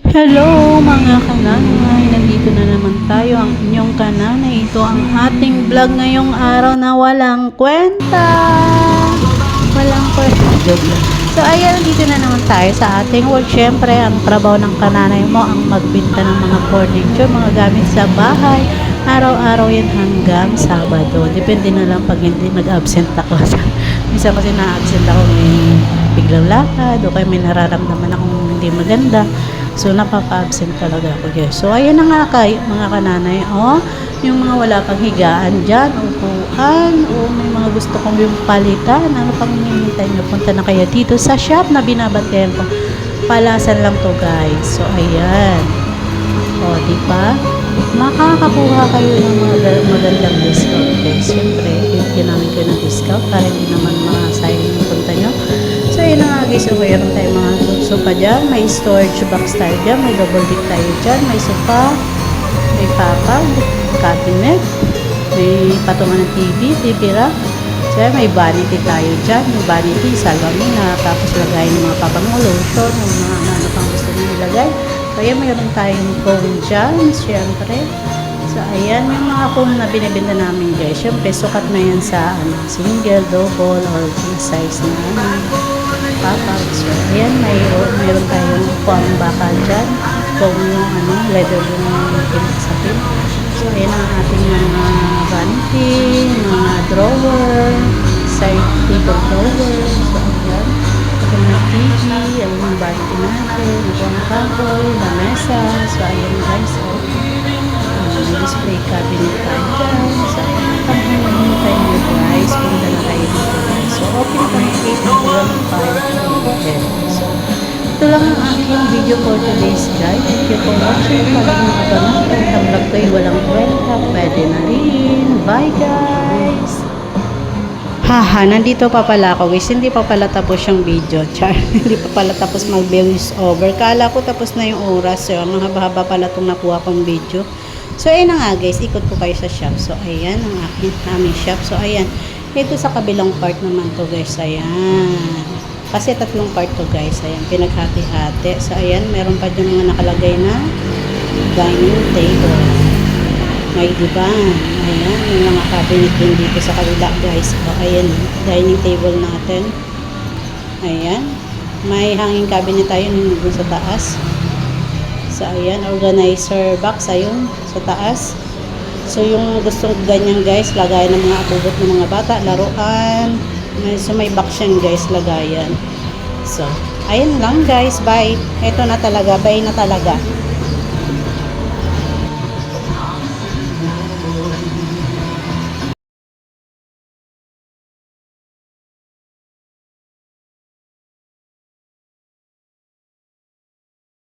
Hello mga kananay, nandito na naman tayo, ang inyong kananay. Ito ang ating vlog ngayong araw na walang kwenta. Walang kwenta. Joke lang. So ayan, dito na naman tayo sa ating work. Siyempre, ang trabaho ng kananay mo ang magbenta ng mga furniture, mga gamit sa bahay. Araw-araw yan hanggang Sabado. Depende na lang pag hindi nag-absent ako. Minsan kasi na-absent ako, may biglang lakad o kaya may nararamdaman akong hindi maganda. So, napapa-absent talaga ako, guys. So, ayan na nga kayo, mga kananay. Oh, yung mga wala pang higaan dyan, upuan, o may mga gusto kong yung palitan. Ano pang hinihintay nyo? Punta na kayo dito sa shop na binabaten ko. Palasan lang to, guys. So, ayan. O, diba? Makakakuha kayo ng mga magandang discount, guys. Siyempre, bigyan namin kayo ng discount para hindi naman masayang yung punta nyo. So, yun na nga guys, so mayroon tayong mga sofa dyan, may storage box tayo dyan, may double deck tayo dyan, may sofa, may papag, cabinet, may patungan ng TV rack, so may vanity tayo dyan, yung vanity, salamina, tapos lagay ng mga pabango, lotion, yung mga ano pang gusto nyo ilagay. So, ayan, mayroon tayong phone dyan, syempre. So, ayan, yung mga phone na binibenta namin guys, syempre, sukat na yan sa single, double, or size na papag. So, ayan, mayroon tayong upuan bakal dyan. Kung yung leather yung pinasapin. So, ayan ang ating mga vanity, mga drawer, side table drawer. So, ayan. Ito na TV, ayan yung vanity natin, ito ang kahoy, na mesa. So, ayan guys. Display cabinet tayo dyan. So, pag hinihintay nyo guys, punta na kayo dito guys. So, open kami 8 to 1, 5, So, ito lang ang aking video for today's guys. Thank you for watching. Pag nakabanong kwentang vlog kayo, walang kwenta, pwede na rin. Bye guys! Haha, nandito pa pala ako guys. Hindi pa pala tapos yung video. Char, hindi pa pala tapos mag-voice over. Kala ko tapos na yung oras. So, ang haba-haba pala itong nakuha kong video. So, ayan na nga guys, ikot ko kayo sa shop. So, ayan ang aming shop. So, ayan. Ito sa kabilang part naman to guys. Ayan. Kasi tatlong part to guys. Ayan, pinaghati-hati. So, ayan, meron pa dyan mga nakalagay na dining table. May diban. Ayan, yung mga cabinet din dito sa kabila guys. So, ayan, dining table natin. Ayan. May hanging cabinet tayo dun sa taas. So, ayan, organizer box, ayun, sa taas. So, yung gustong ganyan guys, lagayan ng mga abubot ng mga bata, laruan. So, may box yan guys, lagayan. So, ayun lang guys, bye. Ito na talaga, bye na talaga.